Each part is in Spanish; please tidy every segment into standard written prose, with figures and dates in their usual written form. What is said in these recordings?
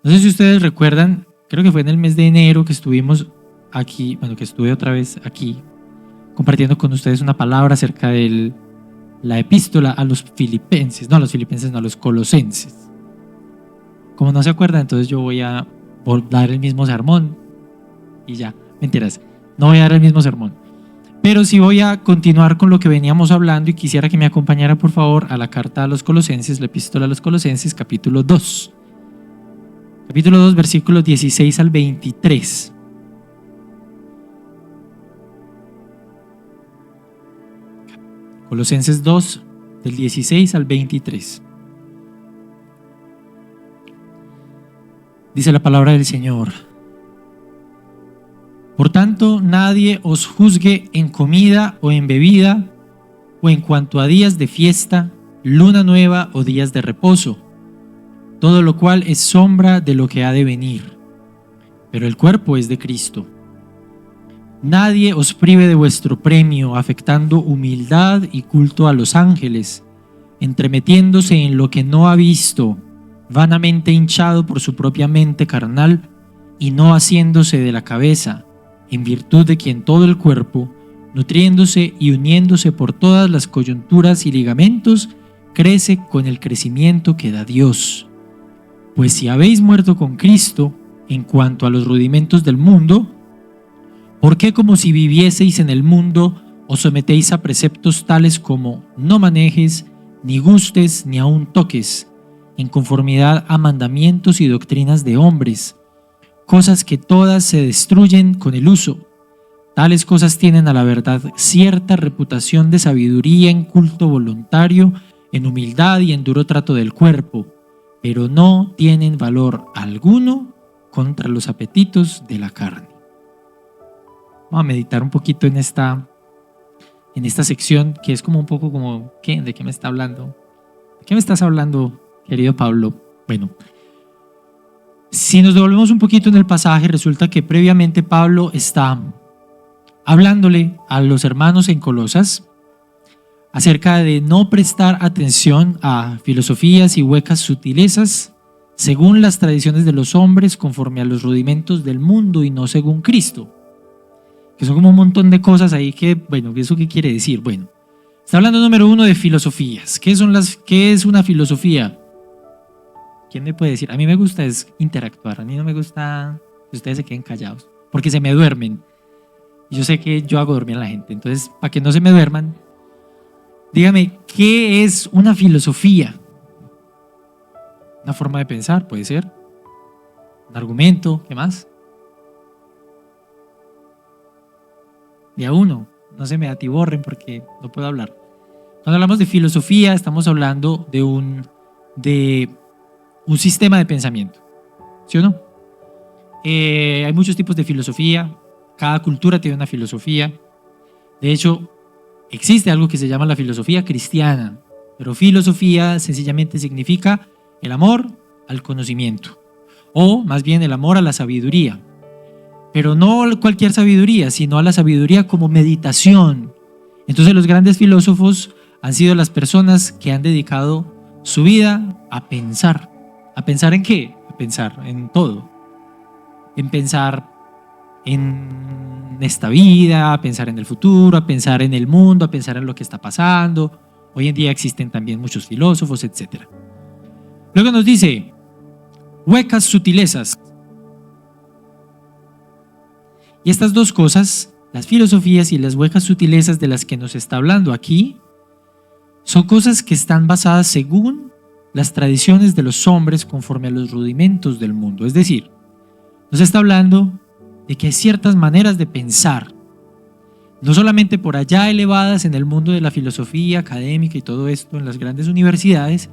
No sé si ustedes recuerdan, creo que fue en el mes de enero que estuvimos aquí, bueno, que estuve otra vez aquí, compartiendo con ustedes una palabra acerca de la epístola a los filipenses, no a los filipenses, no a los colosenses. Como no se acuerdan, entonces yo voy a dar el mismo sermón y ya, mentiras, no voy a dar el mismo sermón. Pero sí voy a continuar con lo que veníamos hablando y quisiera que me acompañara por favor a la carta a los colosenses, la epístola a los colosenses, capítulo 2. Capítulo 2, versículos 16 al 23. Colosenses 2, del 16 al 23. Dice la palabra del Señor: Por tanto, nadie os juzgue en comida o en bebida, o en cuanto a días de fiesta, luna nueva o días de reposo, todo lo cual es sombra de lo que ha de venir, pero el cuerpo es de Cristo. Nadie os prive de vuestro premio, afectando humildad y culto a los ángeles, entremetiéndose en lo que no ha visto, vanamente hinchado por su propia mente carnal, y no haciéndose de la cabeza, en virtud de quien todo el cuerpo, nutriéndose y uniéndose por todas las coyunturas y ligamentos, crece con el crecimiento que da Dios. Pues si habéis muerto con Cristo en cuanto a los rudimentos del mundo, ¿por qué como si vivieseis en el mundo os sometéis a preceptos tales como no manejes, ni gustes, ni aun toques, en conformidad a mandamientos y doctrinas de hombres, cosas que todas se destruyen con el uso? Tales cosas tienen a la verdad cierta reputación de sabiduría en culto voluntario, en humildad y en duro trato del cuerpo, pero no tienen valor alguno contra los apetitos de la carne. Vamos a meditar un poquito en esta sección que es como un poco como, ¿de qué me está hablando? ¿De qué me estás hablando, querido Pablo? Bueno, si nos devolvemos un poquito en el pasaje, resulta que previamente Pablo está hablándole a los hermanos en Colosas acerca de no prestar atención a filosofías y huecas sutilezas según las tradiciones de los hombres, conforme a los rudimentos del mundo y no según Cristo. Que son como un montón de cosas ahí que, bueno, ¿eso qué quiere decir? Bueno, está hablando número uno de filosofías. ¿Qué es una filosofía? ¿Quién me puede decir? A mí me gusta es interactuar, a mí no me gusta que ustedes se queden callados, porque se me duermen. Y yo sé que yo hago dormir a la gente, entonces, para que no se me duerman, dígame, ¿qué es una filosofía? Una forma de pensar, puede ser. Un argumento, ¿qué más? De a uno, no se me atiborren porque no puedo hablar. Cuando hablamos de filosofía, estamos hablando de un sistema de pensamiento, ¿sí o no? Hay muchos tipos de filosofía, cada cultura tiene una filosofía. De hecho, existe algo que se llama la filosofía cristiana, pero filosofía sencillamente significa el amor al conocimiento, o más bien el amor a la sabiduría. Pero no cualquier sabiduría, sino a la sabiduría como meditación. Entonces los grandes filósofos han sido las personas que han dedicado su vida a pensar. ¿A pensar en qué? A pensar en todo. En pensar en esta vida, a pensar en el futuro, a pensar en el mundo, a pensar en lo que está pasando. Hoy en día existen también muchos filósofos, etc. Luego nos dice, huecas sutilezas. Y estas dos cosas, las filosofías y las huecas sutilezas de las que nos está hablando aquí, son cosas que están basadas según las tradiciones de los hombres conforme a los rudimentos del mundo. Es decir, nos está hablando de que hay ciertas maneras de pensar, no solamente por allá elevadas en el mundo de la filosofía académica y todo esto en las grandes universidades,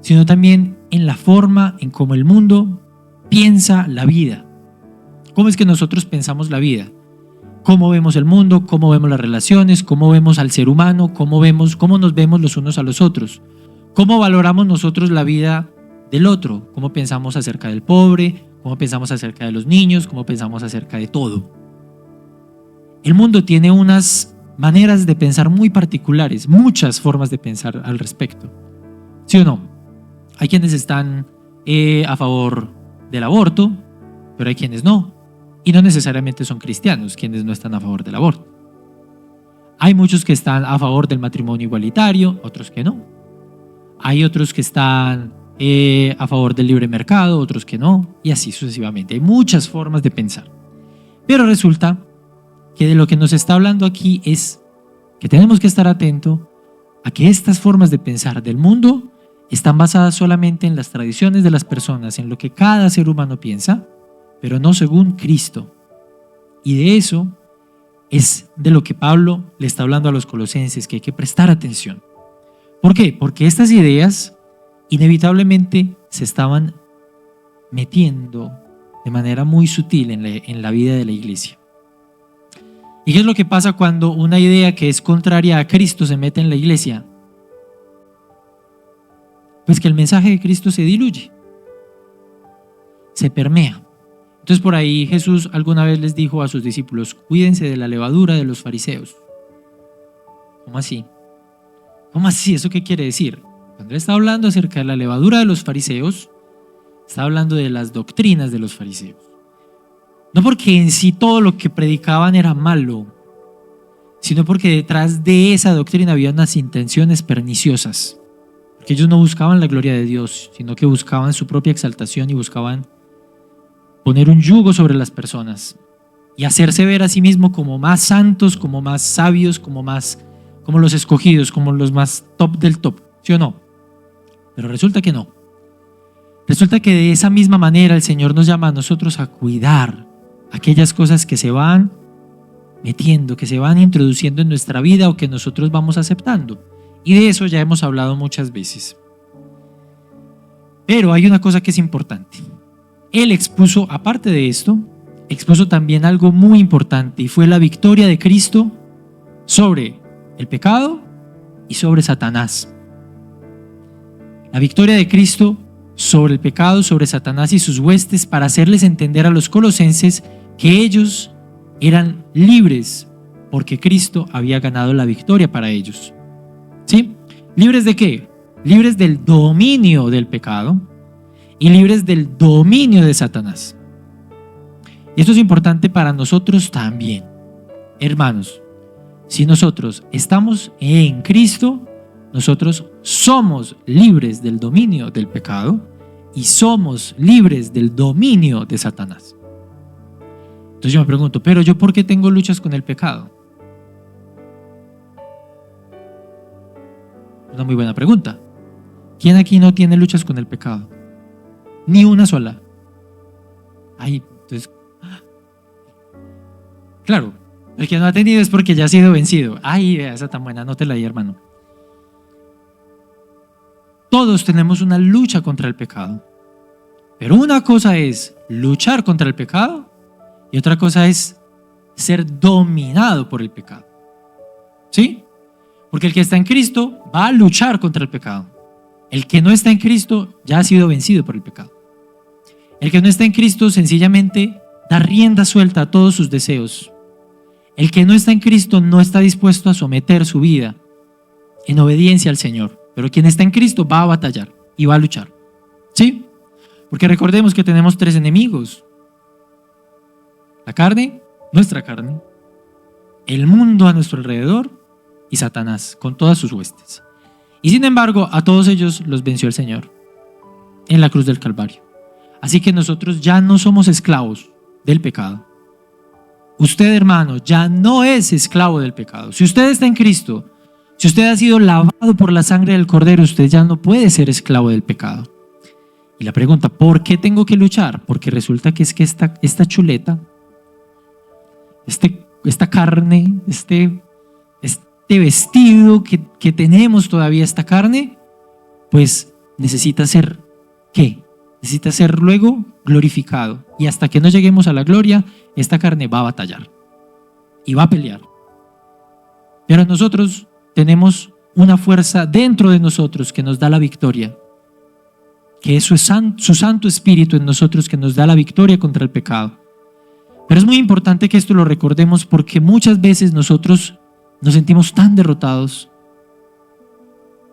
sino también en la forma en cómo el mundo piensa la vida. ¿Cómo es que nosotros pensamos la vida? ¿Cómo vemos el mundo? ¿Cómo vemos las relaciones? ¿Cómo vemos al ser humano? ¿Cómo nos vemos los unos a los otros? ¿Cómo valoramos nosotros la vida del otro? ¿Cómo pensamos acerca del pobre? ¿Cómo pensamos acerca de los niños? ¿Cómo pensamos acerca de todo? El mundo tiene unas maneras de pensar muy particulares, muchas formas de pensar al respecto. ¿Sí o no? Hay quienes están a favor del aborto, pero hay quienes no. Y no necesariamente son cristianos quienes no están a favor del aborto. Hay muchos que están a favor del matrimonio igualitario, otros que no. Hay otros que están a favor del libre mercado, otros que no, y así sucesivamente. Hay muchas formas de pensar. Pero resulta que de lo que nos está hablando aquí es que tenemos que estar atentos a que estas formas de pensar del mundo están basadas solamente en las tradiciones de las personas, en lo que cada ser humano piensa, pero no según Cristo. Y de eso es de lo que Pablo le está hablando a los colosenses, que hay que prestar atención. ¿Por qué? Porque estas ideas inevitablemente se estaban metiendo de manera muy sutil en la vida de la iglesia. ¿Y qué es lo que pasa cuando una idea que es contraria a Cristo se mete en la iglesia? Pues que el mensaje de Cristo se diluye, se permea. Entonces por ahí Jesús alguna vez les dijo a sus discípulos: cuídense de la levadura de los fariseos. ¿Cómo así? ¿Cómo así? ¿Eso qué quiere decir? Cuando él está hablando acerca de la levadura de los fariseos, está hablando de las doctrinas de los fariseos. No porque en sí todo lo que predicaban era malo, sino porque detrás de esa doctrina había unas intenciones perniciosas. Porque ellos no buscaban la gloria de Dios, sino que buscaban su propia exaltación y buscaban poner un yugo sobre las personas y hacerse ver a sí mismo como más santos, como más sabios, como los escogidos, como los más top del top, ¿sí o no? Pero resulta que no. Resulta que de esa misma manera el Señor nos llama a nosotros a cuidar aquellas cosas que se van metiendo, que se van introduciendo en nuestra vida o que nosotros vamos aceptando. Y de eso ya hemos hablado muchas veces. Pero hay una cosa que es importante. Él expuso, aparte de esto, expuso también algo muy importante, y fue la victoria de Cristo sobre el pecado y sobre Satanás. La victoria de Cristo sobre el pecado, sobre Satanás y sus huestes, para hacerles entender a los colosenses que ellos eran libres porque Cristo había ganado la victoria para ellos. ¿Sí? ¿Libres de qué? Libres del dominio del pecado y libres del dominio de Satanás. Y esto es importante para nosotros también. Hermanos, si nosotros estamos en Cristo, nosotros somos libres del dominio del pecado y somos libres del dominio de Satanás. Entonces yo me pregunto, ¿pero yo por qué tengo luchas con el pecado? Una muy buena pregunta. ¿Quién aquí no tiene luchas con el pecado? Ni una sola. Ay, entonces, claro, el que no ha tenido es porque ya ha sido vencido. Ay, vea, esa tan buena, no te la di, hermano. Todos tenemos una lucha contra el pecado. Pero una cosa es luchar contra el pecado y otra cosa es ser dominado por el pecado. ¿Sí? Porque el que está en Cristo va a luchar contra el pecado. El que no está en Cristo ya ha sido vencido por el pecado. El que no está en Cristo sencillamente da rienda suelta a todos sus deseos. El que no está en Cristo no está dispuesto a someter su vida en obediencia al Señor. Pero quien está en Cristo va a batallar y va a luchar. ¿Sí? Porque recordemos que tenemos tres enemigos. La carne, nuestra carne, el mundo a nuestro alrededor y Satanás con todas sus huestes. Y sin embargo, a todos ellos los venció el Señor en la cruz del Calvario. Así que nosotros ya no somos esclavos del pecado. Usted, hermano, ya no es esclavo del pecado. Si usted está en Cristo, si usted ha sido lavado por la sangre del Cordero, usted ya no puede ser esclavo del pecado. Y la pregunta, ¿por qué tengo que luchar? Porque resulta que es que esta chuleta, esta carne, este vestido que tenemos todavía, esta carne, pues necesita ser, ¿qué? Necesita ser luego glorificado. Y hasta que no lleguemos a la gloria, esta carne va a batallar y va a pelear. Pero nosotros tenemos una fuerza dentro de nosotros que nos da la victoria, que es su Santo Espíritu en nosotros que nos da la victoria contra el pecado. Pero es muy importante que esto lo recordemos porque muchas veces nosotros nos sentimos tan derrotados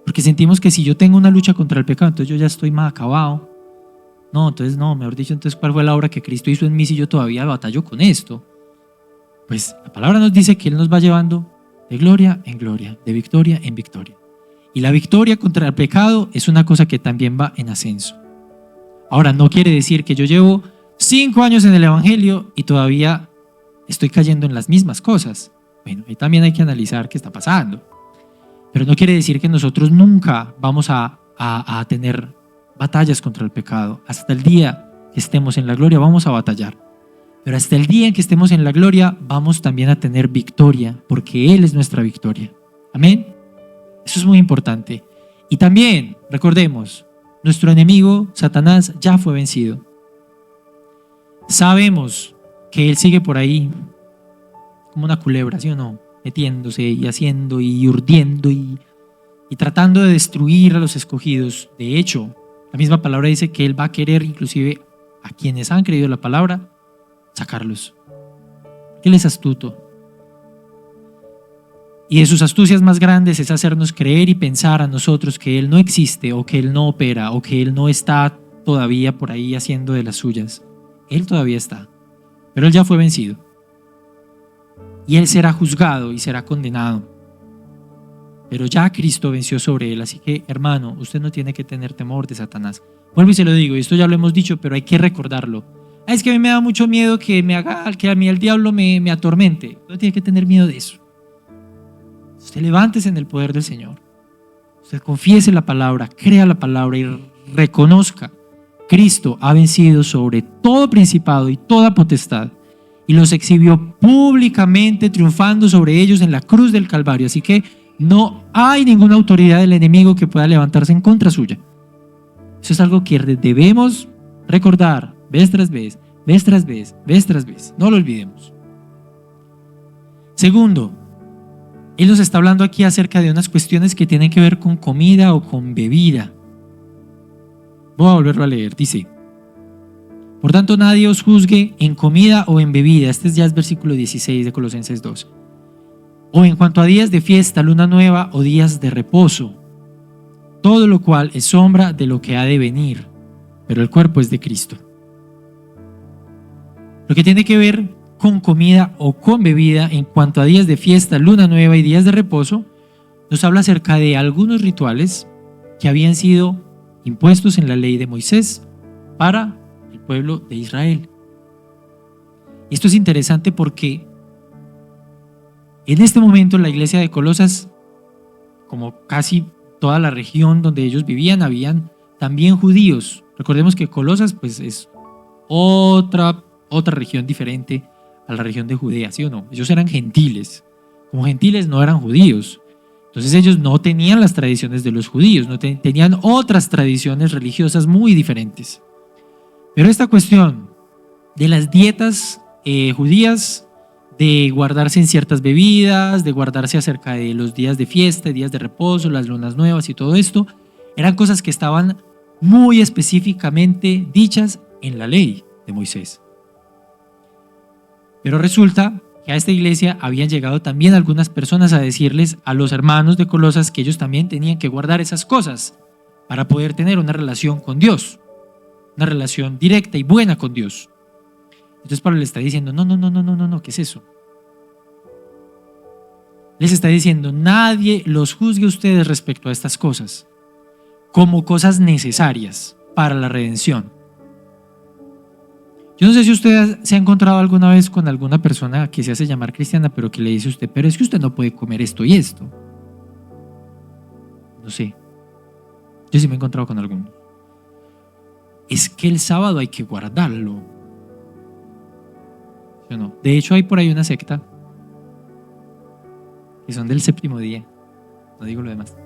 porque sentimos que si yo tengo una lucha contra el pecado, entonces yo ya estoy más acabado, No, entonces no, mejor dicho, entonces ¿cuál fue la obra que Cristo hizo en mí si yo todavía batallo con esto? Pues la palabra nos dice que Él nos va llevando de gloria en gloria, de victoria en victoria. Y la victoria contra el pecado es una cosa que también va en ascenso. Ahora, no quiere decir que yo llevo 5 años en el Evangelio y todavía estoy cayendo en las mismas cosas. Bueno, ahí también hay que analizar qué está pasando. Pero no quiere decir que nosotros nunca vamos a tener batallas contra el pecado. Hasta el día que estemos en la gloria vamos a batallar. Pero hasta el día en que estemos en la gloria vamos también a tener victoria, porque Él es nuestra victoria. Amén. Eso es muy importante. Y también, recordemos, nuestro enemigo, Satanás, ya fue vencido. Sabemos que él sigue por ahí como una culebra, ¿sí o no? Metiéndose y haciendo y urdiendo y tratando de destruir a los escogidos. De hecho, la misma palabra dice que él va a querer inclusive a quienes han creído la palabra, sacarlos. Él es astuto. Y de sus astucias más grandes es hacernos creer y pensar a nosotros que Él no existe o que Él no opera o que Él no está todavía por ahí haciendo de las suyas. Él todavía está, pero Él ya fue vencido. Y Él será juzgado y será condenado. Pero ya Cristo venció sobre Él, así que hermano, usted no tiene que tener temor de Satanás. Vuelvo y se lo digo, y esto ya lo hemos dicho, pero hay que recordarlo. Es que a mí me da mucho miedo que a mí el diablo me atormente. No tiene que tener miedo de eso. Usted levántese en el poder del Señor. Usted confiese la palabra, crea la palabra y reconozca. Cristo ha vencido sobre todo principado y toda potestad y los exhibió públicamente triunfando sobre ellos en la cruz del Calvario. Así que no hay ninguna autoridad del enemigo que pueda levantarse en contra suya. Eso es algo que debemos recordar vez tras vez, vez tras vez, vez tras vez. No lo olvidemos. Segundo, Él nos está hablando aquí acerca de unas cuestiones que tienen que ver con comida o con bebida. Voy a volverlo a leer. Dice: por tanto, nadie os juzgue en comida o en bebida. Este ya es versículo 16 de Colosenses 2. O en cuanto a días de fiesta, luna nueva o días de reposo. Todo lo cual es sombra de lo que ha de venir, pero el cuerpo es de Cristo. Lo que tiene que ver con comida o con bebida en cuanto a días de fiesta, luna nueva y días de reposo, nos habla acerca de algunos rituales que habían sido impuestos en la ley de Moisés para el pueblo de Israel. Y esto es interesante porque en este momento la iglesia de Colosas, como casi toda la región donde ellos vivían, habían también judíos. Recordemos que Colosas pues es otra región diferente a la región de Judea, ¿sí o no? Ellos eran gentiles. Como gentiles no eran judíos. Entonces ellos no tenían las tradiciones de los judíos, no tenían otras tradiciones religiosas muy diferentes. Pero esta cuestión de las dietas judías, de guardarse en ciertas bebidas, de guardarse acerca de los días de fiesta, días de reposo, las lunas nuevas y todo esto, eran cosas que estaban muy específicamente dichas en la ley de Moisés. Pero resulta que a esta iglesia habían llegado también algunas personas a decirles a los hermanos de Colosas que ellos también tenían que guardar esas cosas para poder tener una relación con Dios, una relación directa y buena con Dios. Entonces Pablo le está diciendo, no, ¿qué es eso? Les está diciendo, nadie los juzgue a ustedes respecto a estas cosas como cosas necesarias para la redención. Yo no sé si usted se ha encontrado alguna vez con alguna persona que se hace llamar cristiana, pero que le dice a usted, pero es que usted no puede comer esto y esto. No sé. Yo sí me he encontrado con alguno. Es que el sábado hay que guardarlo. ¿Sí o no? De hecho, hay por ahí una secta que son del séptimo día. No digo lo demás.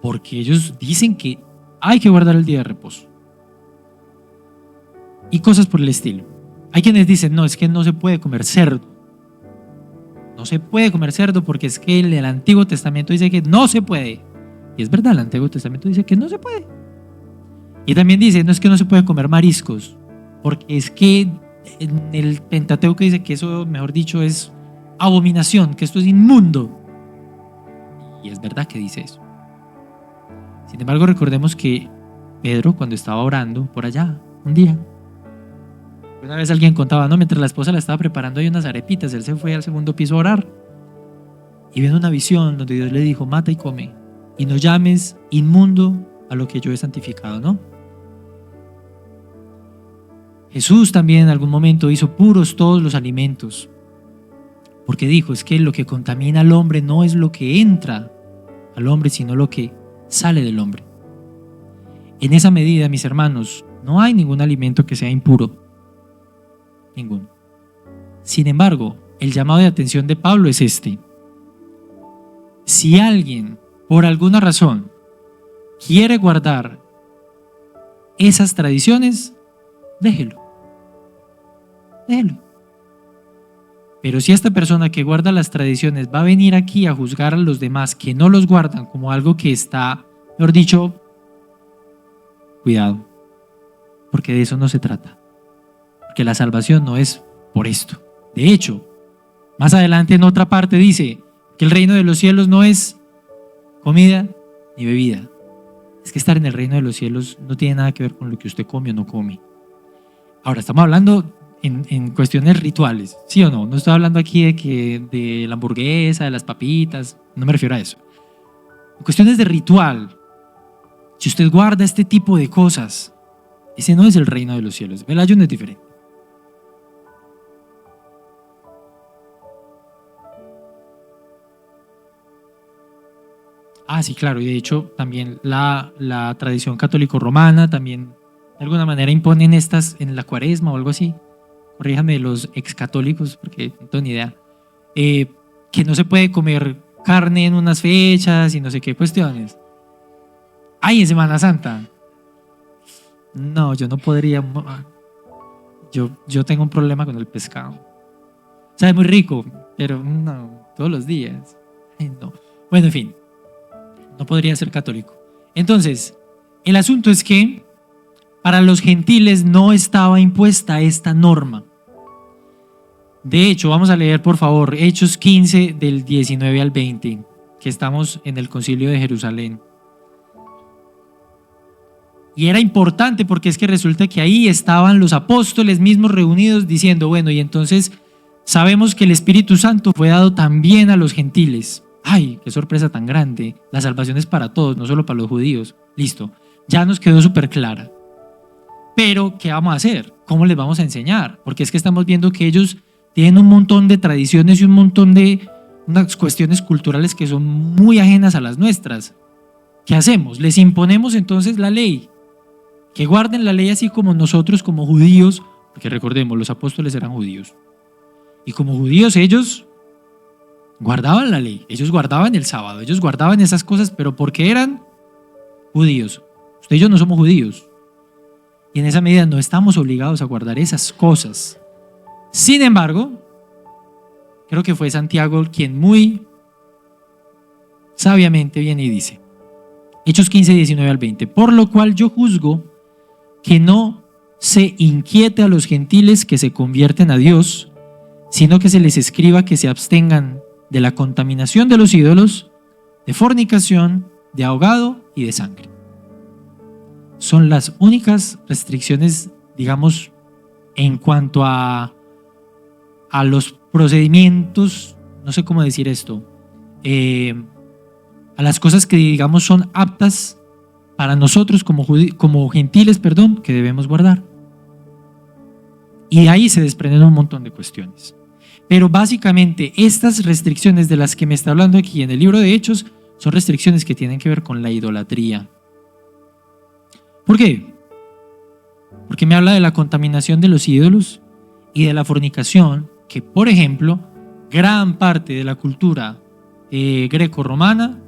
Porque ellos dicen que hay que guardar el día de reposo. Y cosas por el estilo. Hay quienes dicen, no, es que no se puede comer cerdo. No se puede comer cerdo porque es que el Antiguo Testamento dice que no se puede. Y es verdad, el Antiguo Testamento dice que no se puede. Y también dice, no es que no se puede comer mariscos, porque es que en el Pentateuco dice que eso, mejor dicho, es abominación, que esto es inmundo. Y es verdad que dice eso. Sin embargo, recordemos que Pedro cuando estaba orando por allá un día. Una vez alguien contaba, no, mientras la esposa la estaba preparando hay unas arepitas, él se fue al segundo piso a orar y viene una visión donde Dios le dijo, mata y come y no llames inmundo a lo que yo he santificado, ¿no? Jesús también en algún momento hizo puros todos los alimentos, porque dijo, es que lo que contamina al hombre no es lo que entra al hombre, sino lo que sale del hombre. En esa medida, mis hermanos, no hay ningún alimento que sea impuro. Ninguno. Sin embargo, el llamado de atención de Pablo es este. Si alguien, por alguna razón, quiere guardar esas tradiciones, déjelo. Déjelo. Pero si esta persona que guarda las tradiciones va a venir aquí a juzgar a los demás que no los guardan como algo que está, mejor dicho, cuidado, porque de eso no se trata. Porque la salvación no es por esto. De hecho, más adelante en otra parte dice que el reino de los cielos no es comida ni bebida. Es que estar en el reino de los cielos no tiene nada que ver con lo que usted come o no come. Ahora, estamos hablando en cuestiones rituales, ¿sí o no? No estoy hablando aquí de la hamburguesa, de las papitas, no me refiero a eso. En cuestiones de ritual, si usted guarda este tipo de cosas, ese no es el reino de los cielos. El ayuno es diferente. Ah, sí, claro, y de hecho también la tradición católico-romana también de alguna manera imponen estas en la cuaresma o algo así. Corríjame los excatólicos, porque no tengo ni idea. Que no se puede comer carne en unas fechas y no sé qué cuestiones. Ay, en Semana Santa. No, yo no podría. Yo tengo un problema con el pescado. Sabe muy rico, pero no, todos los días. Ay, no. Bueno, en fin. No podría ser católico. Entonces, el asunto es que para los gentiles no estaba impuesta esta norma. De hecho, vamos a leer por favor Hechos 15 del 19 al 20, que estamos en el Concilio de Jerusalén. Y era importante porque es que resulta que ahí estaban los apóstoles mismos reunidos diciendo, bueno, y entonces sabemos que el Espíritu Santo fue dado también a los gentiles. ¡Ay, qué sorpresa tan grande! La salvación es para todos, no solo para los judíos. Listo, ya nos quedó súper clara. Pero, ¿qué vamos a hacer? ¿Cómo les vamos a enseñar? Porque es que estamos viendo que ellos tienen un montón de tradiciones y un montón de unas cuestiones culturales que son muy ajenas a las nuestras. ¿Qué hacemos? Les imponemos entonces la ley. Que guarden la ley así como nosotros como judíos, porque recordemos, los apóstoles eran judíos. Y como judíos ellos guardaban la ley, ellos guardaban el sábado, ellos guardaban esas cosas, pero porque eran judíos. Usted y yo no somos judíos. Y en esa medida no estamos obligados a guardar esas cosas. Sin embargo, creo que fue Santiago quien muy sabiamente viene y dice, Hechos 15, 19 al 20, por lo cual yo juzgo que no se inquiete a los gentiles que se convierten a Dios, sino que se les escriba que se abstengan de la contaminación de los ídolos, de fornicación, de ahogado y de sangre. Son las únicas restricciones, digamos, en cuanto a los procedimientos, no sé cómo decir esto, a las cosas que digamos son aptas para nosotros como gentiles, que debemos guardar. Y de ahí se desprenden un montón de cuestiones. Pero básicamente estas restricciones de las que me está hablando aquí en el libro de Hechos son restricciones que tienen que ver con la idolatría. ¿Por qué? Porque me habla de la contaminación de los ídolos y de la fornicación, que por ejemplo, gran parte de la cultura greco-romana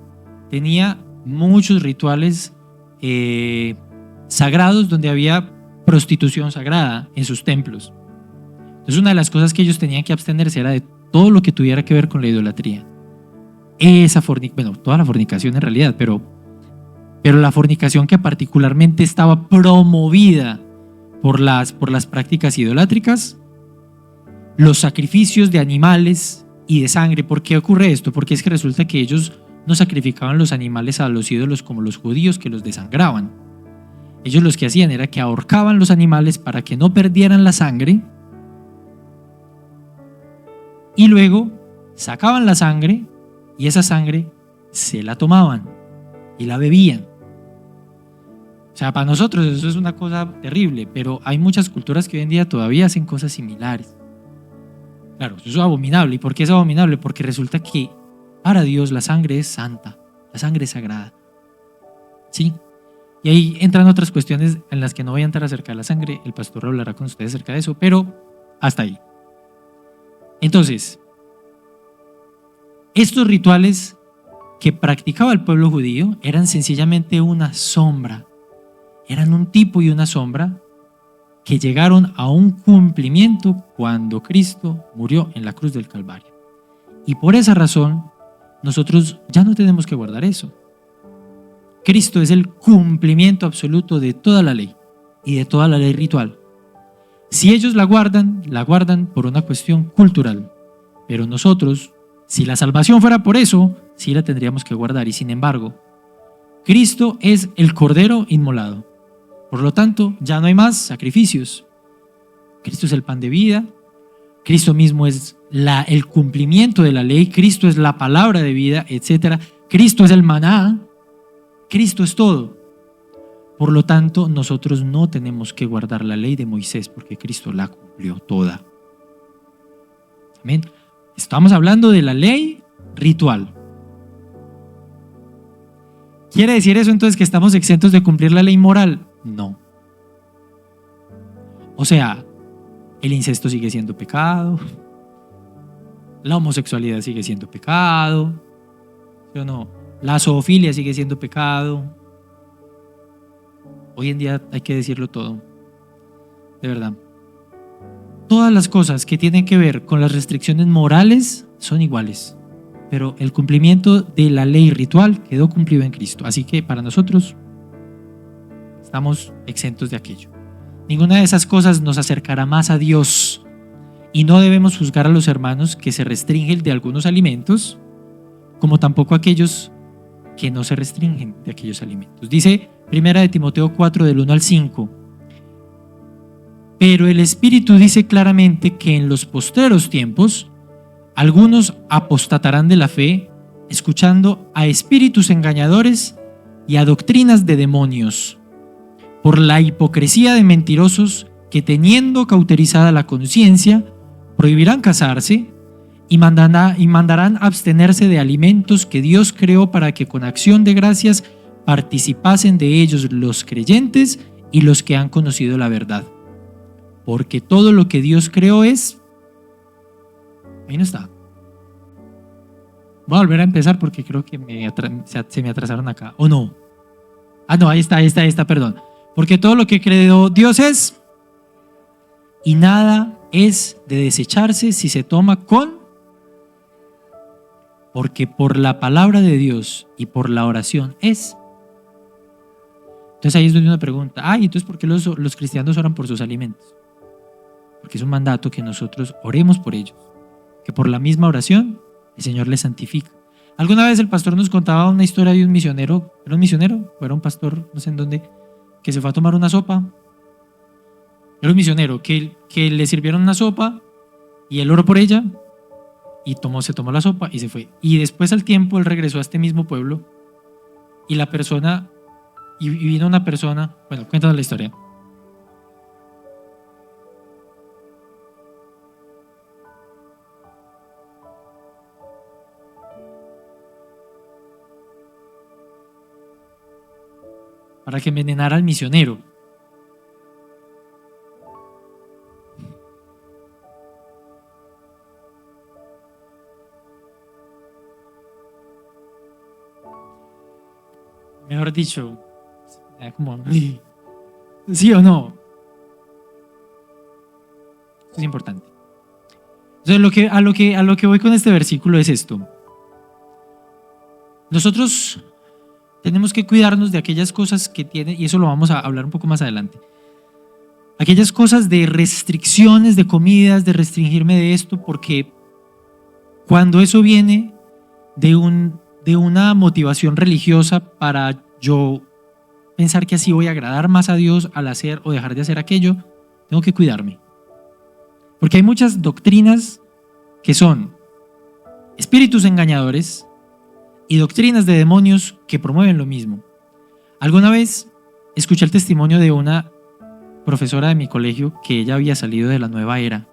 tenía muchos rituales sagrados donde había prostitución sagrada en sus templos. Entonces una de las cosas que ellos tenían que abstenerse era de todo lo que tuviera que ver con la idolatría. Toda la fornicación en realidad, pero la fornicación que particularmente estaba promovida por las prácticas idolátricas, los sacrificios de animales y de sangre. ¿Por qué ocurre esto? Porque es que resulta que ellos no sacrificaban los animales a los ídolos como los judíos, que los desangraban. Ellos los que hacían era que ahorcaban los animales para que no perdieran la sangre y luego sacaban la sangre y esa sangre se la tomaban y la bebían. O sea, para nosotros eso es una cosa terrible, pero hay muchas culturas que hoy en día todavía hacen cosas similares. Claro, eso es abominable. ¿Y por qué es abominable? Porque resulta que para Dios la sangre es santa, la sangre es sagrada. ¿Sí? Y ahí entran otras cuestiones en las que no voy a entrar acerca de la sangre. El pastor hablará con ustedes acerca de eso, pero hasta ahí. Entonces, estos rituales que practicaba el pueblo judío eran sencillamente una sombra. Eran un tipo y una sombra que llegaron a un cumplimiento cuando Cristo murió en la cruz del Calvario. Y por esa razón, nosotros ya no tenemos que guardar eso. Cristo es el cumplimiento absoluto de toda la ley y de toda la ley ritual. Si ellos la guardan por una cuestión cultural. Pero nosotros, si la salvación fuera por eso, sí la tendríamos que guardar. Y sin embargo, Cristo es el Cordero inmolado. Por lo tanto, ya no hay más sacrificios. Cristo es el pan de vida. Cristo mismo es el cumplimiento de la ley. Cristo es la palabra de vida, etc. Cristo es el maná. Cristo es todo. Por lo tanto, nosotros no tenemos que guardar la ley de Moisés porque Cristo la cumplió toda. Amén. Estamos hablando de la ley ritual. ¿Quiere decir eso entonces que estamos exentos de cumplir la ley moral? No. O sea, el incesto sigue siendo pecado, la homosexualidad sigue siendo pecado, ¿sí o no? La zoofilia sigue siendo pecado. Hoy en día hay que decirlo todo, de verdad. Todas las cosas que tienen que ver con las restricciones morales son iguales, pero el cumplimiento de la ley ritual quedó cumplido en Cristo. Así que para nosotros estamos exentos de aquello. Ninguna de esas cosas nos acercará más a Dios y no debemos juzgar a los hermanos que se restringen de algunos alimentos, como tampoco a aquellos que no se restringen de aquellos alimentos. Dice 1 Timoteo 4 del 1 al 5. Pero el Espíritu dice claramente que en los postreros tiempos algunos apostatarán de la fe, escuchando a espíritus engañadores y a doctrinas de demonios, por la hipocresía de mentirosos que, teniendo cauterizada la conciencia, prohibirán casarse y mandarán abstenerse de alimentos que Dios creó para que con acción de gracias participasen de ellos los creyentes y los que han conocido la verdad. Porque todo lo que Dios creó es... Ahí no está. Voy a volver a empezar porque creo que se me atrasaron acá. ¿O no? Ah, no, ahí está, perdón. Porque todo lo que creó Dios es... Y nada es de desecharse si se toma con... Porque por la palabra de Dios y por la oración es... Entonces ahí es donde uno pregunta, entonces ¿por qué los cristianos oran por sus alimentos? Porque es un mandato que nosotros oremos por ellos, que por la misma oración el Señor les santifica. Alguna vez el pastor nos contaba una historia de un misionero, ¿era un misionero o era un pastor, no sé en dónde, que se fue a tomar una sopa? Era un misionero que le sirvieron una sopa y él oró por ella y se tomó la sopa y se fue. Y después al tiempo él regresó a este mismo pueblo y vino una persona, bueno, cuéntanos la historia. Para que envenenara al misionero. Mejor dicho, como, ¿sí o no? Esto es importante. Entonces, a lo que voy con este versículo es esto. Nosotros tenemos que cuidarnos de aquellas cosas que tienen, y eso lo vamos a hablar un poco más adelante. Aquellas cosas de restricciones de comidas, de restringirme de esto, porque cuando eso viene de una motivación religiosa para yo pensar que así voy a agradar más a Dios al hacer o dejar de hacer aquello, tengo que cuidarme. Porque hay muchas doctrinas que son espíritus engañadores y doctrinas de demonios que promueven lo mismo. Alguna vez escuché el testimonio de una profesora de mi colegio que ella había salido de la nueva era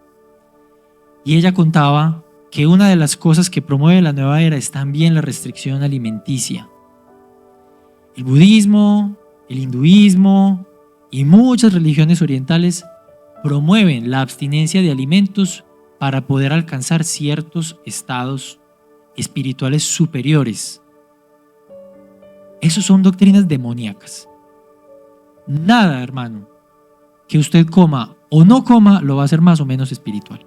y ella contaba que una de las cosas que promueve la nueva era es también la restricción alimenticia. El budismo, el hinduismo y muchas religiones orientales promueven la abstinencia de alimentos para poder alcanzar ciertos estados espirituales superiores. Esas son doctrinas demoníacas. Nada, hermano, que usted coma o no coma lo va a hacer más o menos espiritual.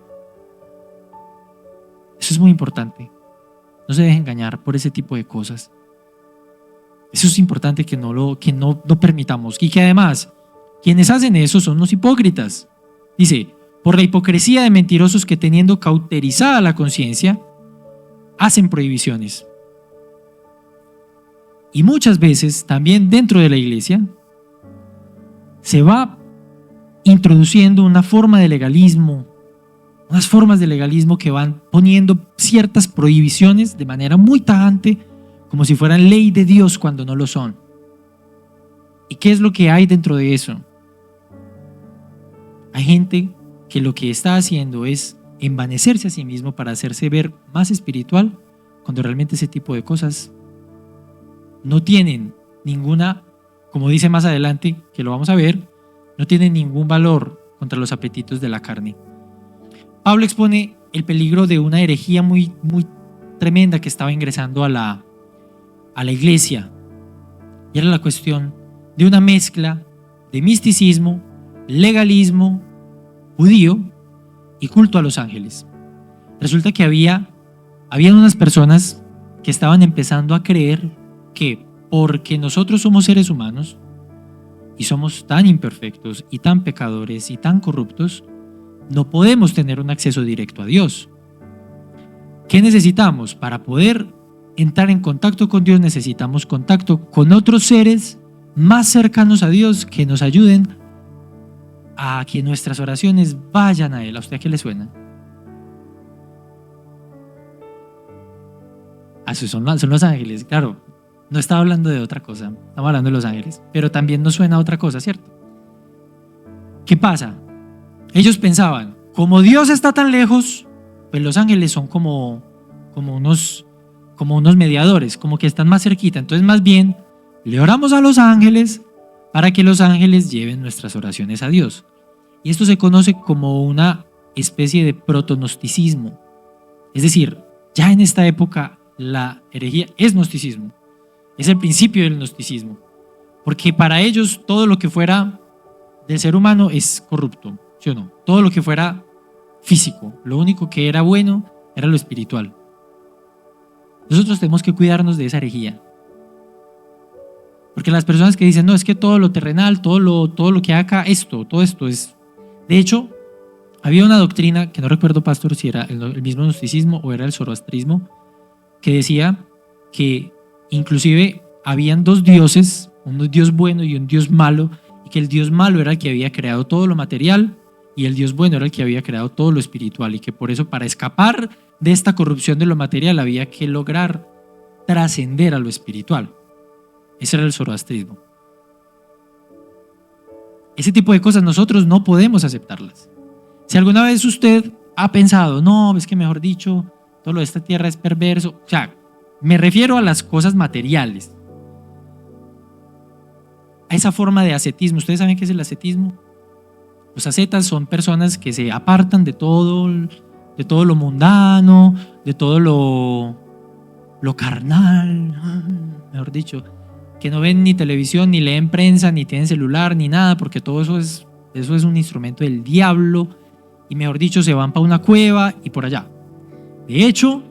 Eso es muy importante. No se deje engañar por ese tipo de cosas. Eso es importante que no permitamos. Y que además, quienes hacen eso son los hipócritas. Dice, por la hipocresía de mentirosos que teniendo cauterizada la conciencia, hacen prohibiciones. Y muchas veces también dentro de la iglesia se va introduciendo una forma de legalismo, unas formas de legalismo que van poniendo ciertas prohibiciones de manera muy tajante, como si fueran ley de Dios cuando no lo son. ¿Y qué es lo que hay dentro de eso? Hay gente que lo que está haciendo es envanecerse a sí mismo para hacerse ver más espiritual, cuando realmente ese tipo de cosas no tienen ninguna, como dice más adelante, que lo vamos a ver, no tienen ningún valor contra los apetitos de la carne. Pablo expone el peligro de una herejía muy tremenda que estaba ingresando a la iglesia. Y era la cuestión de una mezcla de misticismo, legalismo judío y culto a los ángeles. Resulta que habían unas personas que estaban empezando a creer que porque nosotros somos seres humanos y somos tan imperfectos y tan pecadores y tan corruptos, no podemos tener un acceso directo a Dios. ¿Qué necesitamos? Para poder entrar en contacto con Dios necesitamos contacto con otros seres más cercanos a Dios que nos ayuden a que nuestras oraciones vayan a Él. ¿A usted qué le suena? Esos son los ángeles, claro. No estaba hablando de otra cosa, estamos hablando de los ángeles, pero también nos suena a otra cosa, ¿cierto? ¿Qué pasa? Ellos pensaban, como Dios está tan lejos, pues los ángeles son como unos mediadores, como que están más cerquita. Entonces más bien le oramos a los ángeles para que los ángeles lleven nuestras oraciones a Dios. Y esto se conoce como una especie de proto-gnosticismo. Es decir, ya en esta época la herejía es gnosticismo. Es el principio del gnosticismo. Porque para ellos todo lo que fuera del ser humano es corrupto, ¿sí o no? Todo lo que fuera físico, lo único que era bueno era lo espiritual. Nosotros tenemos que cuidarnos de esa herejía. Porque las personas que dicen, no, es que todo lo terrenal, todo lo que hay acá, todo esto es... De hecho, había una doctrina, que no recuerdo, pastor, si era el mismo gnosticismo o era el zoroastrismo, que decía que inclusive habían dos dioses, un dios bueno y un dios malo, y que el dios malo era el que había creado todo lo material y el dios bueno era el que había creado todo lo espiritual, y que por eso, para escapar de esta corrupción de lo material, había que lograr trascender a lo espiritual. Ese era el zoroastrismo. Ese tipo de cosas nosotros no podemos aceptarlas. Si alguna vez usted ha pensado, no, es que mejor dicho, todo lo de esta tierra es perverso, o sea, me refiero a las cosas materiales, a esa forma de ascetismo. ¿Ustedes saben qué es el ascetismo? Los ascetas son personas que se apartan de todo lo mundano, de todo lo carnal, mejor dicho, que no ven ni televisión, ni leen prensa, ni tienen celular, ni nada, porque todo eso es un instrumento del diablo, y mejor dicho, se van para una cueva y por allá. De hecho,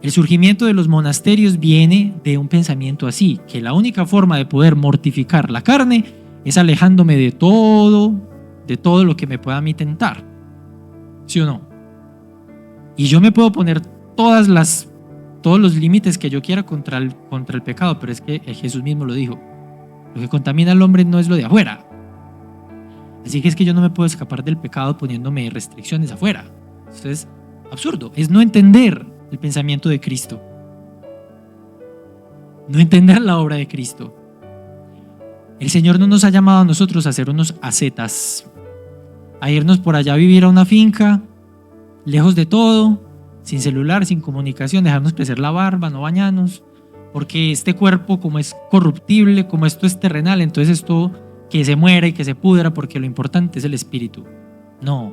el surgimiento de los monasterios viene de un pensamiento así, que la única forma de poder mortificar la carne es alejándome de todo lo que me pueda a mí tentar. ¿Sí o no? Y yo me puedo poner todos los límites que yo quiera contra el pecado, pero es que Jesús mismo lo dijo. Lo que contamina al hombre no es lo de afuera. Así que es que yo no me puedo escapar del pecado poniéndome restricciones afuera. Esto es absurdo. Es no entender el pensamiento de Cristo. No entender la obra de Cristo. El Señor no nos ha llamado a nosotros a ser unos ascetas, a irnos por allá a vivir a una finca, lejos de todo, sin celular, sin comunicación, dejarnos crecer la barba, no bañarnos, porque este cuerpo, como es corruptible, como esto es terrenal, entonces esto que se muera y que se pudra, porque lo importante es el espíritu. No.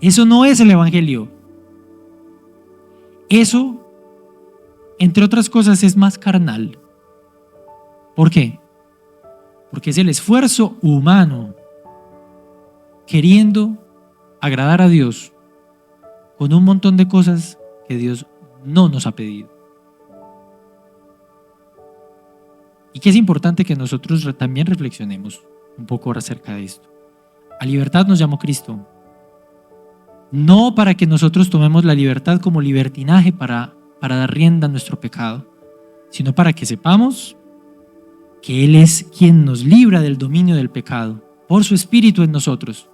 Eso no es el evangelio. Eso, entre otras cosas, es más carnal. ¿Por qué? Porque es el esfuerzo humano queriendo agradar a Dios con un montón de cosas que Dios no nos ha pedido. Y que es importante que nosotros también reflexionemos un poco acerca de esto. A libertad nos llamó Cristo. No para que nosotros tomemos la libertad como libertinaje para dar rienda a nuestro pecado, sino para que sepamos que Él es quien nos libra del dominio del pecado, por su Espíritu en nosotros,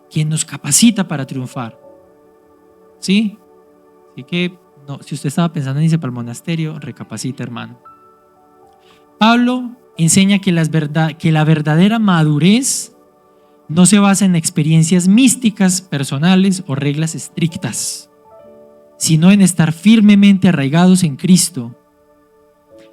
quien nos capacita para triunfar. ¿Sí? Así que, no, si usted estaba pensando en irse para el monasterio, recapacita, hermano. Pablo enseña que la verdadera madurez no se basa en experiencias místicas, personales o reglas estrictas, sino en estar firmemente arraigados en Cristo,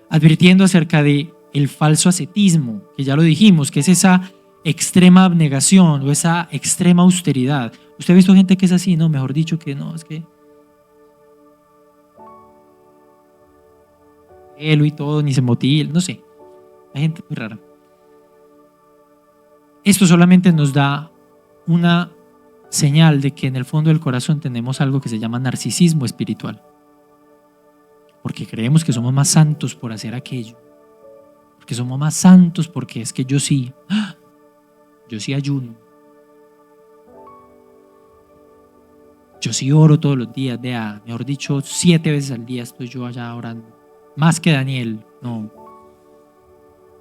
advirtiendo acerca de el falso ascetismo, que ya lo dijimos, que es esa extrema abnegación o esa extrema austeridad. ¿Usted ha visto gente que es así? No, mejor dicho que no, es que pelo y todo, ni se motila, no sé. Hay gente muy rara. Esto solamente nos da una señal de que en el fondo del corazón tenemos algo que se llama narcisismo espiritual. Porque creemos que somos más santos por hacer aquello. Porque somos más santos porque es que yo sí ayuno. Yo sí oro todos los días, vea, mejor dicho, 7 veces al día estoy yo allá orando. Más que Daniel, no.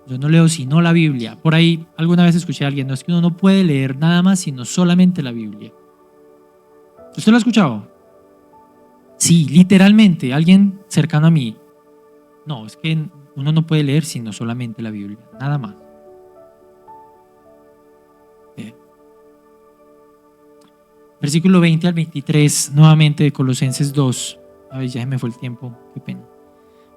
Yo no leo sino la Biblia. Por ahí alguna vez escuché a alguien, no, es que uno no puede leer nada más sino solamente la Biblia. ¿Usted lo ha escuchado? Sí, literalmente, alguien cercano a mí. No, es que uno no puede leer sino solamente la Biblia, nada más. Versículo 20 al 23, nuevamente de Colosenses 2. Ay, ya se me fue el tiempo, qué pena.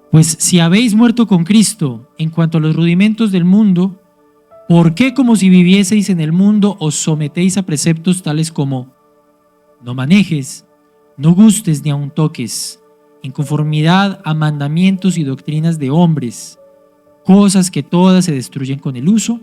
Pues si habéis muerto con Cristo en cuanto a los rudimentos del mundo, ¿por qué como si vivieseis en el mundo os sometéis a preceptos tales como no manejes, no gustes ni aun toques, en conformidad a mandamientos y doctrinas de hombres, cosas que todas se destruyen con el uso?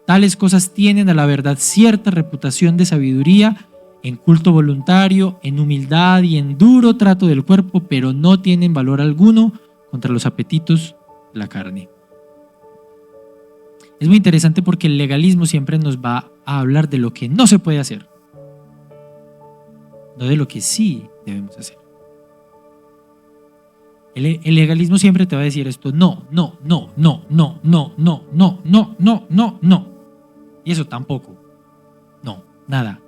Tales cosas tienen a la verdad cierta reputación de sabiduría, en culto voluntario, en humildad y en duro trato del cuerpo, pero no tienen valor alguno contra los apetitos de la carne. Es muy interesante porque el legalismo siempre nos va a hablar de lo que no se puede hacer, no de lo que sí debemos hacer. El legalismo siempre te va a decir esto, no. Y eso tampoco. No, nada.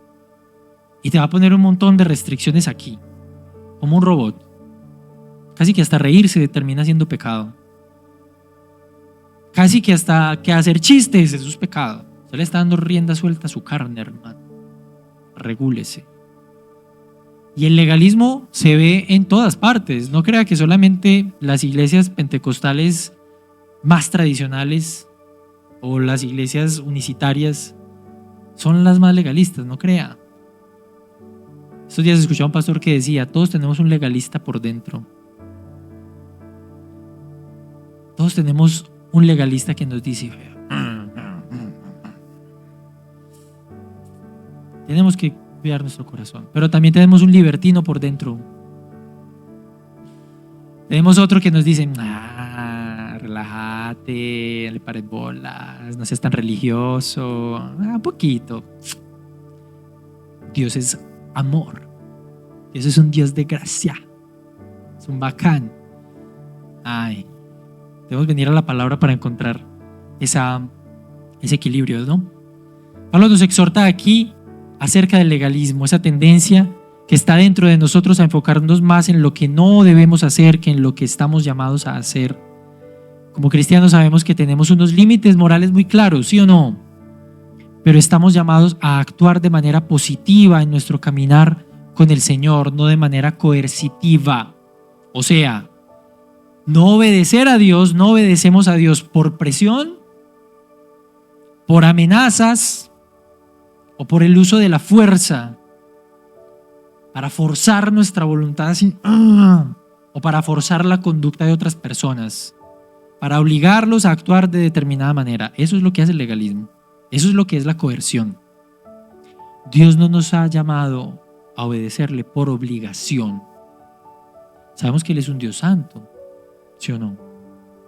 Y te va a poner un montón de restricciones aquí, como un robot. Casi que hasta reírse termina siendo pecado. Casi que hasta que hacer chistes eso es pecado. Se le está dando rienda suelta a su carne, hermano. Regúlese. Y el legalismo se ve en todas partes. No crea que solamente las iglesias pentecostales más tradicionales o las iglesias unicitarias son las más legalistas, no crea. Estos días escuchaba a un pastor que decía, todos tenemos un legalista por dentro. Todos tenemos un legalista que nos dice, tenemos que cuidar nuestro corazón, pero también tenemos un libertino por dentro. Tenemos otro que nos dice, relájate, le pares bolas, no seas tan religioso, un poquito. Dios es amor. Dios es un Dios de gracia. Es un bacán. Ay, debemos venir a la palabra para encontrar ese equilibrio, ¿no? Pablo nos exhorta aquí acerca del legalismo, esa tendencia que está dentro de nosotros a enfocarnos más en lo que no debemos hacer que en lo que estamos llamados a hacer. Como cristianos sabemos que tenemos unos límites morales muy claros, ¿sí o no? Pero estamos llamados a actuar de manera positiva en nuestro caminar con el Señor, no de manera coercitiva. O sea, no obedecer a Dios, no obedecemos a Dios por presión, por amenazas o por el uso de la fuerza para forzar nuestra voluntad o para forzar la conducta de otras personas, para obligarlos a actuar de determinada manera. Eso es lo que hace el legalismo. Eso es lo que es la coerción. Dios no nos ha llamado a obedecerle por obligación. Sabemos que Él es un Dios santo, ¿sí o no?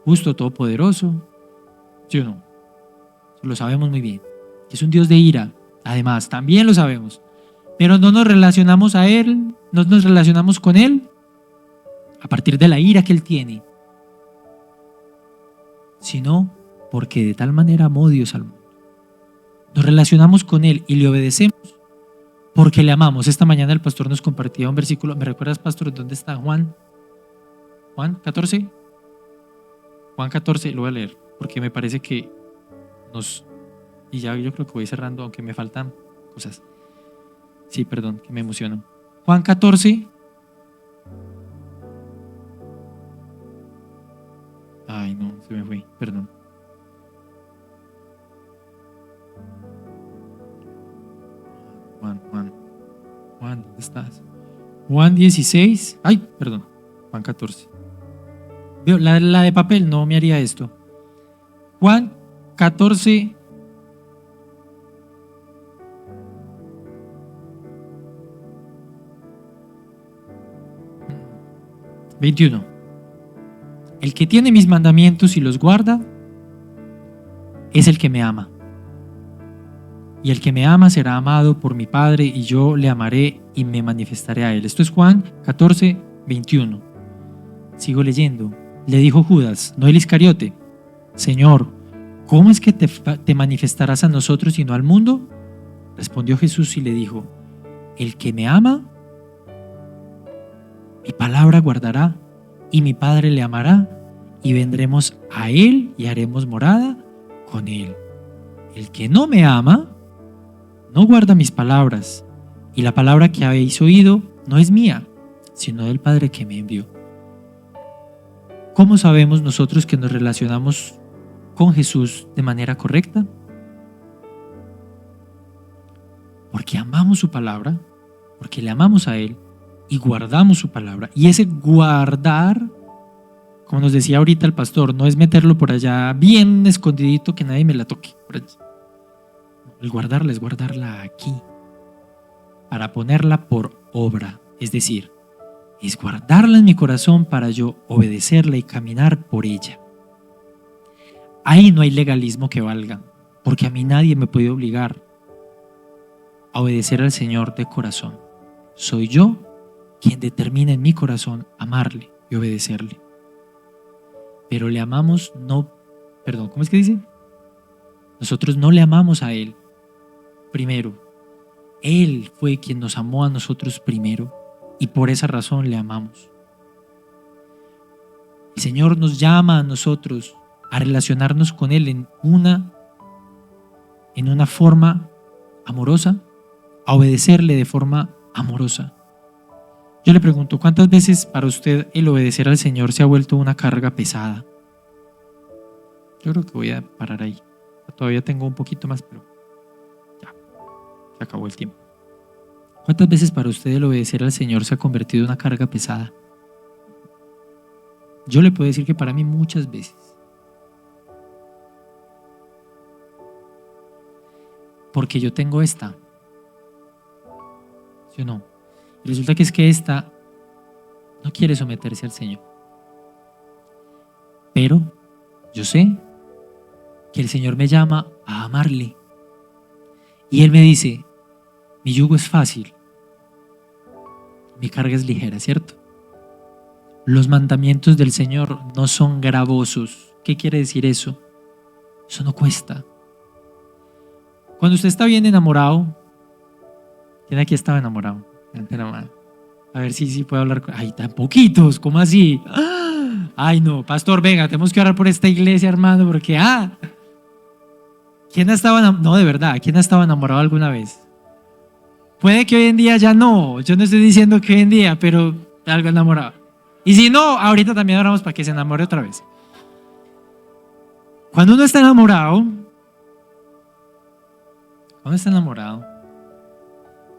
Justo, todopoderoso, ¿sí o no? Eso lo sabemos muy bien. Es un Dios de ira, además, también lo sabemos. Pero no nos relacionamos a Él, no nos relacionamos con Él a partir de la ira que Él tiene, sino porque de tal manera amó Dios al mundo. Nos relacionamos con Él y le obedecemos porque le amamos. Esta mañana el pastor nos compartía un versículo. ¿Me recuerdas, pastor, dónde está Juan? ¿Juan 14? Juan 14, lo voy a leer porque me parece que y ya yo creo que voy cerrando, aunque me faltan cosas. Sí, perdón, que me emociono. Juan 14. Ay, no, se me fue, perdón. Juan, ¿dónde estás? Juan 16. Ay, perdón, Juan 14. La de papel no me haría esto. Juan 14. ...21... El que tiene mis mandamientos y los guarda es el que me ama. Y el que me ama será amado por mi Padre, y yo le amaré y me manifestaré a él. Esto es Juan 14, 21. Sigo leyendo. Le dijo Judas, no el Iscariote: Señor, ¿cómo es que te manifestarás a nosotros y no al mundo? Respondió Jesús y le dijo: el que me ama, mi palabra guardará, y mi Padre le amará, y vendremos a él y haremos morada con él. El que no me ama no guarda mis palabras, y la palabra que habéis oído no es mía, sino del Padre que me envió. ¿Cómo sabemos nosotros que nos relacionamos con Jesús de manera correcta? Porque amamos su palabra, porque le amamos a Él y guardamos su palabra. Y ese guardar, como nos decía ahorita el pastor, no es meterlo por allá bien escondidito que nadie me la toque. El guardarla es guardarla aquí, para ponerla por obra, es decir, es guardarla en mi corazón para yo obedecerla y caminar por ella. Ahí no hay legalismo que valga, porque a mí nadie me puede obligar a obedecer al Señor de corazón. Soy yo quien determina en mi corazón amarle y obedecerle. Pero le amamos ¿cómo es que dice? Nosotros no le amamos a Él primero. Él fue quien nos amó a nosotros primero y por esa razón le amamos. El Señor nos llama a nosotros a relacionarnos con Él en una forma amorosa, a obedecerle de forma amorosa. Yo le pregunto, ¿cuántas veces para usted el obedecer al Señor se ha vuelto una carga pesada? Yo creo que voy a parar ahí. Todavía tengo un poquito más, pero ya, se acabó el tiempo. ¿Cuántas veces para usted el obedecer al Señor se ha convertido en una carga pesada? Yo le puedo decir que para mí muchas veces. Porque yo tengo esta. ¿Sí o no? Y resulta que es que esta no quiere someterse al Señor. Pero yo sé que el Señor me llama a amarle. Y Él me dice, mi yugo es fácil, mi carga es ligera, ¿cierto? Los mandamientos del Señor no son gravosos. ¿Qué quiere decir eso? Eso no cuesta. Cuando usted está bien enamorado, ¿quién aquí estaba enamorado? Levante la mano. A ver si puedo hablar con... Ay, tan poquitos, ¿cómo así? Ay, no, pastor, venga, tenemos que orar por esta iglesia, hermano, porque... ¿Quién ha estado enamorado? No, de verdad, ¿quién ha estado enamorado alguna vez? Puede que hoy en día ya no, yo no estoy diciendo que hoy en día, pero algo enamorado. Y si no, ahorita también oramos para que se enamore otra vez. Cuando uno está enamorado,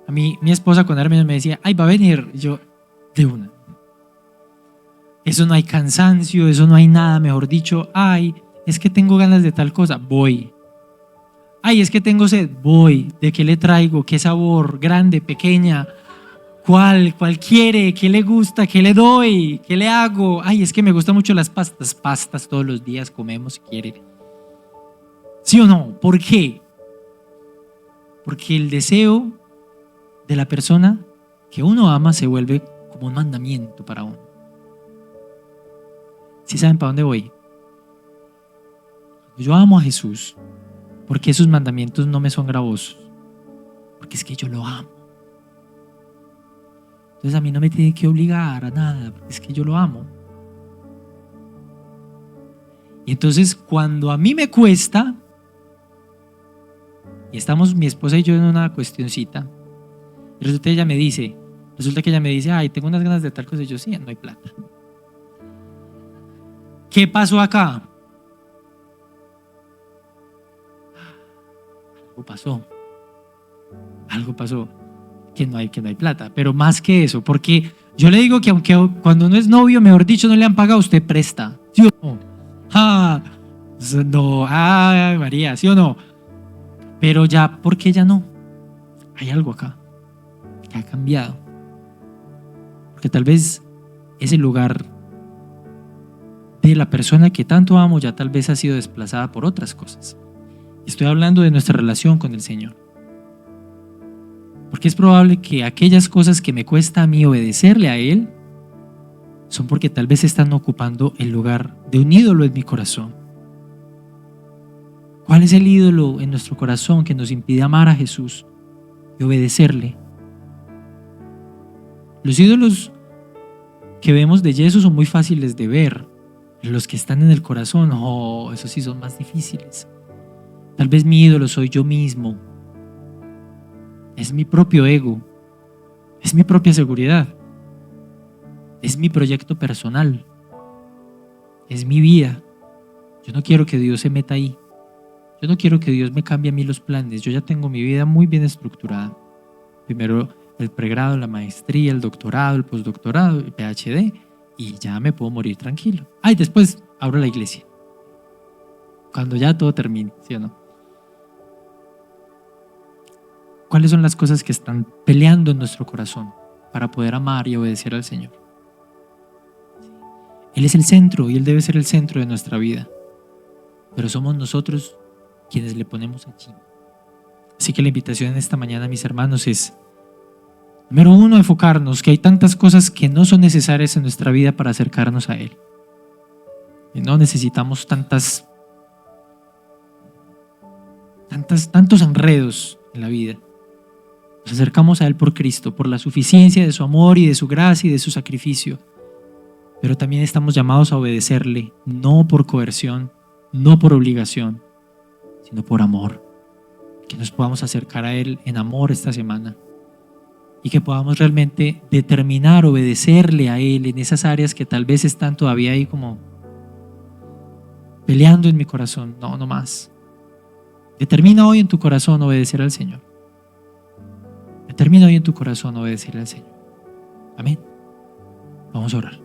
a mí mi esposa con Hermes me decía, ay, va a venir, yo de una. Eso no hay cansancio, eso no hay nada, mejor dicho, ay, es que tengo ganas de tal cosa, voy. Ay, es que tengo sed, voy. ¿De qué le traigo? ¿Qué sabor? ¿Grande? ¿Pequeña? ¿Cuál quiere? ¿Qué le gusta? ¿Qué le doy? ¿Qué le hago? Ay, es que me gustan mucho las pastas. Pastas todos los días comemos si quiere. ¿Sí o no? ¿Por qué? Porque el deseo de la persona que uno ama se vuelve como un mandamiento para uno. ¿Sí saben para dónde voy? Yo amo a Jesús. Porque sus mandamientos no me son gravosos. Porque es que yo lo amo. Entonces a mí no me tiene que obligar a nada, porque es que yo lo amo. Y entonces cuando a mí me cuesta, y estamos mi esposa y yo en una cuestioncita, y resulta que ella me dice, ay, tengo unas ganas de tal cosa, y yo, sí, no hay plata. ¿Qué pasó acá? Algo pasó, que no hay plata, pero más que eso, porque yo le digo que aunque cuando uno es novio, mejor dicho, no le han pagado, usted presta, ¿sí o no? No, ay María, ¿sí o no? Pero ya, ¿por qué ya no? Hay algo acá que ha cambiado, porque tal vez ese lugar de la persona que tanto amo ya tal vez ha sido desplazada por otras cosas. Estoy hablando de nuestra relación con el Señor. Porque es probable que aquellas cosas que me cuesta a mí obedecerle a Él son porque tal vez están ocupando el lugar de un ídolo en mi corazón. ¿Cuál es el ídolo en nuestro corazón que nos impide amar a Jesús y obedecerle? Los ídolos que vemos de Jesús son muy fáciles de ver. Los que están en el corazón, esos sí son más difíciles. Tal vez mi ídolo soy yo mismo. Es mi propio ego. Es mi propia seguridad. Es mi proyecto personal. Es mi vida. Yo no quiero que Dios se meta ahí. Yo no quiero que Dios me cambie a mí los planes. Yo ya tengo mi vida muy bien estructurada. Primero el pregrado, la maestría, el doctorado, el postdoctorado, el PhD, y ya me puedo morir tranquilo. Después abro la iglesia. Cuando ya todo termine, ¿sí o no? ¿Cuáles son las cosas que están peleando en nuestro corazón para poder amar y obedecer al Señor? Él es el centro y Él debe ser el centro de nuestra vida. Pero somos nosotros quienes le ponemos allí. Así que la invitación en esta mañana, mis hermanos, es, número uno, enfocarnos que hay tantas cosas que no son necesarias en nuestra vida para acercarnos a Él. Y no necesitamos tantos enredos en la vida. Nos acercamos a Él por Cristo, por la suficiencia de su amor y de su gracia y de su sacrificio. Pero también estamos llamados a obedecerle, no por coerción, no por obligación, sino por amor. Que nos podamos acercar a Él en amor esta semana y que podamos realmente determinar obedecerle a Él en esas áreas que tal vez están todavía ahí como peleando en mi corazón. No más. Determina hoy en tu corazón obedecer al Señor. Determina hoy en tu corazón obedecer al Señor. Amén. Vamos a orar.